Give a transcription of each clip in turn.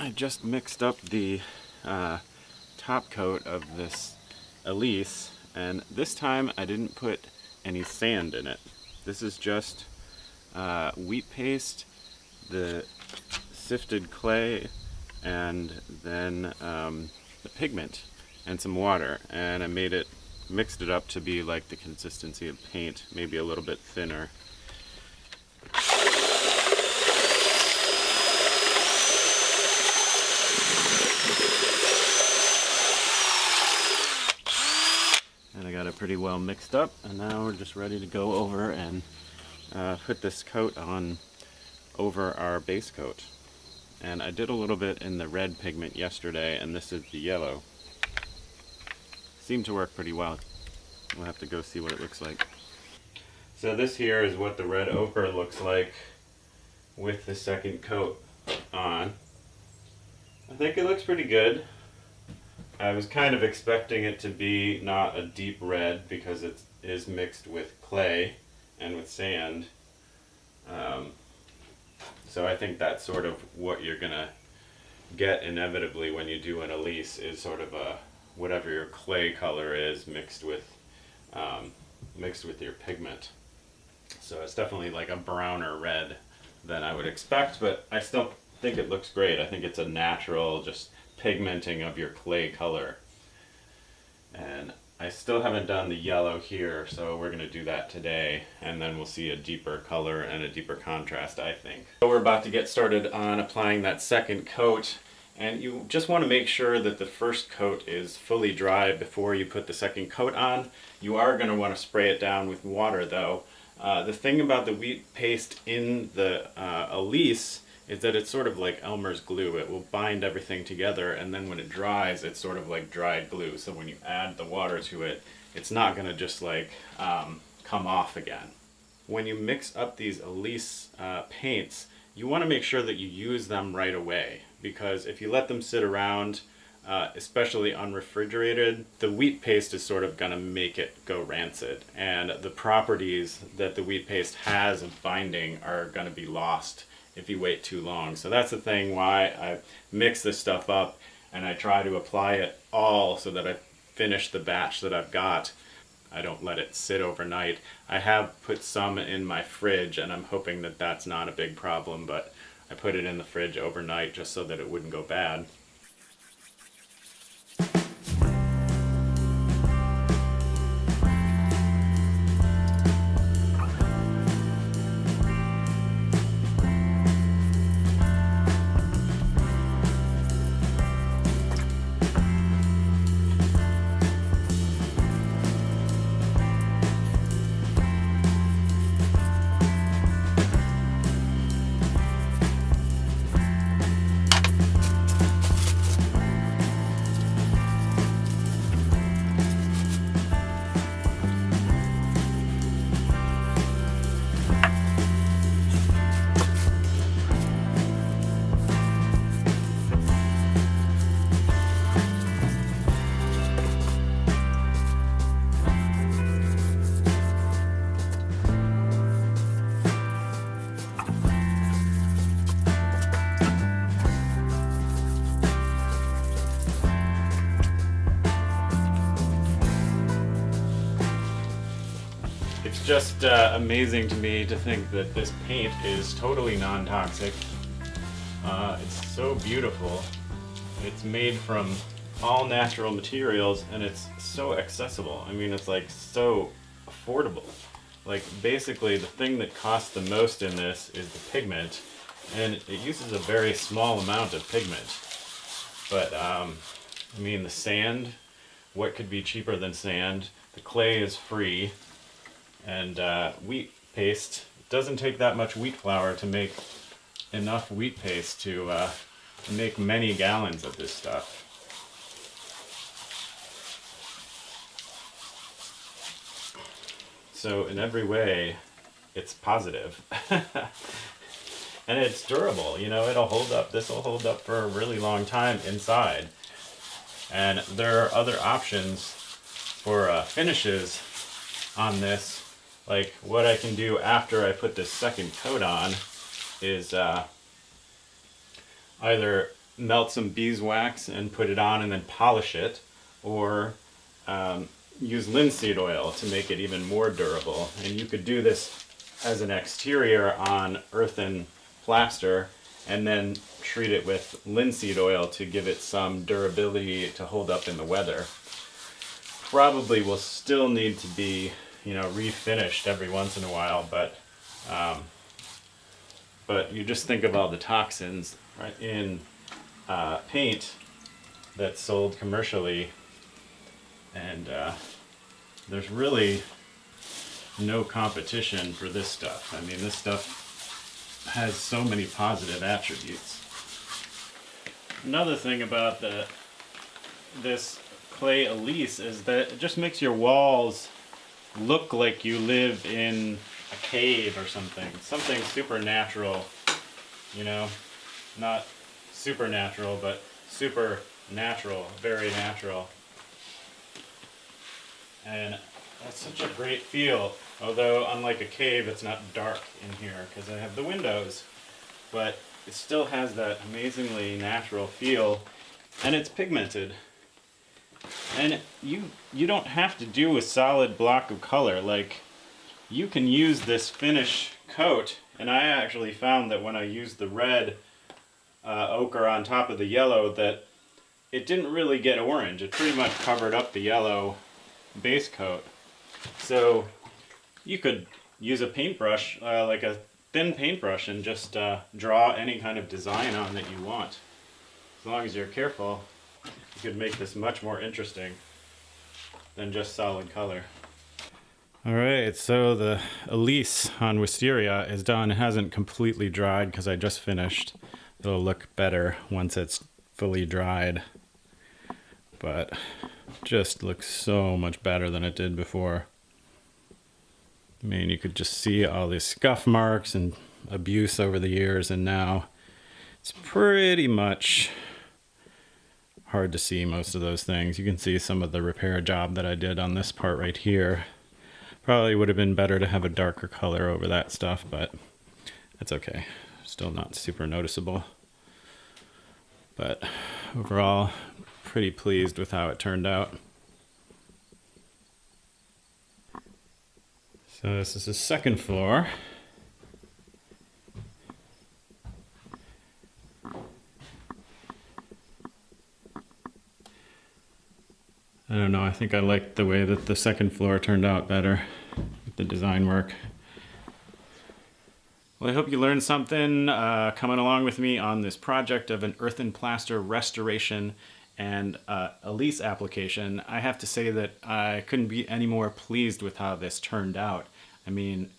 I just mixed up the top coat of this Elise, and this time I didn't put any sand in it. This is just wheat paste, the sifted clay, and then the pigment and some water, and I mixed it up to be like the consistency of paint, maybe a little bit thinner. And I got it pretty well mixed up, and now we're just ready to go over and put this coat on over our base coat. And I did a little bit in the red pigment yesterday, and this is the yellow. Seemed to work pretty well. We'll have to go see what it looks like. So this here is what the red ochre looks like with the second coat on. I think it looks pretty good. I was kind of expecting it to be not a deep red because it is mixed with clay and with sand. So I think that's sort of what you're gonna get inevitably when you do an Elise, is sort of a whatever your clay color is mixed with your pigment. So it's definitely like a browner red than I would expect, but I still think it looks great. I think it's a natural just pigmenting of your clay color. And I still haven't done the yellow here, so we're going to do that today, and then we'll see a deeper color and a deeper contrast, I think. So we're about to get started on applying that second coat, and you just want to make sure that the first coat is fully dry before you put the second coat on. You are going to want to spray it down with water though. The thing about the wheat paste in the Elise is that it's sort of like Elmer's glue. It will bind everything together, and then when it dries, it's sort of like dried glue. So when you add the water to it, it's not going to just like come off again. When you mix up these Elise paints, you want to make sure that you use them right away, because if you let them sit around, especially unrefrigerated, the wheat paste is sort of going to make it go rancid, and the properties that the wheat paste has of binding are going to be lost if you wait too long. So that's the thing why I mix this stuff up, and I try to apply it all so that I finish the batch that I've got. I don't let it sit overnight. I have put some in my fridge, and I'm hoping that that's not a big problem, but I put it in the fridge overnight just so that it wouldn't go bad. It's just amazing to me to think that this paint is totally non-toxic. It's so beautiful. It's made from all natural materials, and it's so accessible. I mean, it's like so affordable. Like basically the thing that costs the most in this is the pigment, and it uses a very small amount of pigment. But I mean, the sand, what could be cheaper than sand? The clay is free. And wheat paste, it doesn't take that much wheat flour to make enough wheat paste to make many gallons of this stuff. So in every way, it's positive. And it's durable, you know, it'll hold up. This will hold up for a really long time inside. And there are other options for finishes on this. Like what I can do after I put this second coat on is either melt some beeswax and put it on and then polish it, or use linseed oil to make it even more durable. And you could do this as an exterior on earthen plaster and then treat it with linseed oil to give it some durability to hold up in the weather. Probably will still need to be, you know, refinished every once in a while, but you just think of all the toxins, right, in paint that's sold commercially, and there's really no competition for this stuff. I mean, this stuff has so many positive attributes. Another thing about this clay Elise is that it just makes your walls look like you live in a cave or something supernatural, you know, not supernatural, but super natural, very natural. And that's such a great feel. Although, unlike a cave, it's not dark in here because I have the windows. But it still has that amazingly natural feel, and it's pigmented. And you don't have to do a solid block of color. Like, you can use this finish coat, and I actually found that when I used the red ochre on top of the yellow, that it didn't really get orange. It pretty much covered up the yellow base coat. So you could use a paintbrush, like a thin paintbrush, and just draw any kind of design on that you want. As long as you're careful, you could make this much more interesting than just solid color. Alright, so the Elise on Wisteria is done. It hasn't completely dried because I just finished. It'll look better once it's fully dried. But just looks so much better than it did before. I mean, you could just see all these scuff marks and abuse over the years, and now it's pretty much hard to see most of those things. You can see some of the repair job that I did on this part right here. Probably would have been better to have a darker color over that stuff, but that's okay. Still not super noticeable. But overall, pretty pleased with how it turned out. So this is the second floor. I don't know, I think I liked the way that the second floor turned out better with the design work. Well, I hope you learned something coming along with me on this project of an earthen plaster restoration and Elise application. I have to say that I couldn't be any more pleased with how this turned out. I mean,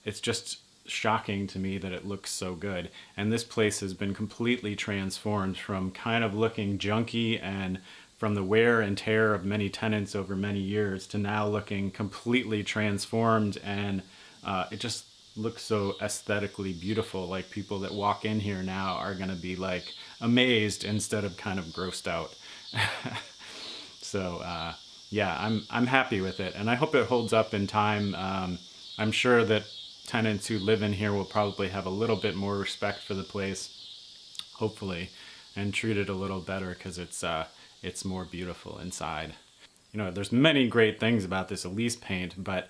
it's just shocking to me that it looks so good. And this place has been completely transformed from kind of looking junky and from the wear and tear of many tenants over many years to now looking completely transformed, and it just looks so aesthetically beautiful. Like, people that walk in here now are gonna be like amazed instead of kind of grossed out. So yeah, I'm happy with it, and I hope it holds up in time. I'm sure that tenants who live in here will probably have a little bit more respect for the place, hopefully, and treat it a little better because it's more beautiful inside. You know, there's many great things about this Elise paint, but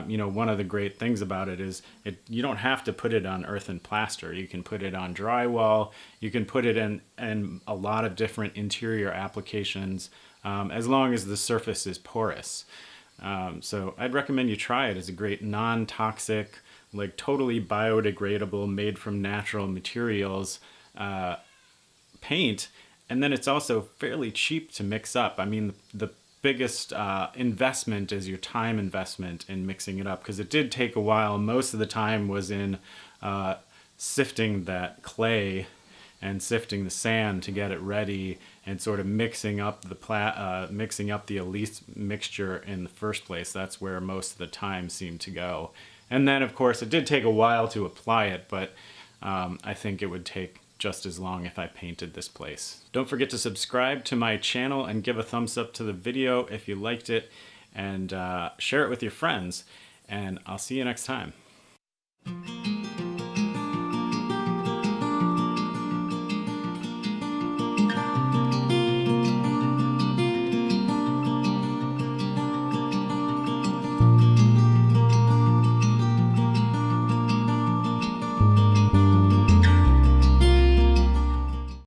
you know, one of the great things about it is you don't have to put it on earthen plaster. You can put it on drywall. You can put it in a lot of different interior applications, as long as the surface is porous. So I'd recommend you try it. As a great non-toxic, like totally biodegradable, made from natural materials paint. And then it's also fairly cheap to mix up. I mean, the biggest investment is your time investment in mixing it up, because it did take a while. Most of the time was in sifting that clay and sifting the sand to get it ready, and sort of mixing up the Elise mixture in the first place. That's where most of the time seemed to go. And then, of course, it did take a while to apply it, but I think it would take just as long if I painted this place. Don't forget to subscribe to my channel and give a thumbs up to the video if you liked it, and share it with your friends, and I'll see you next time.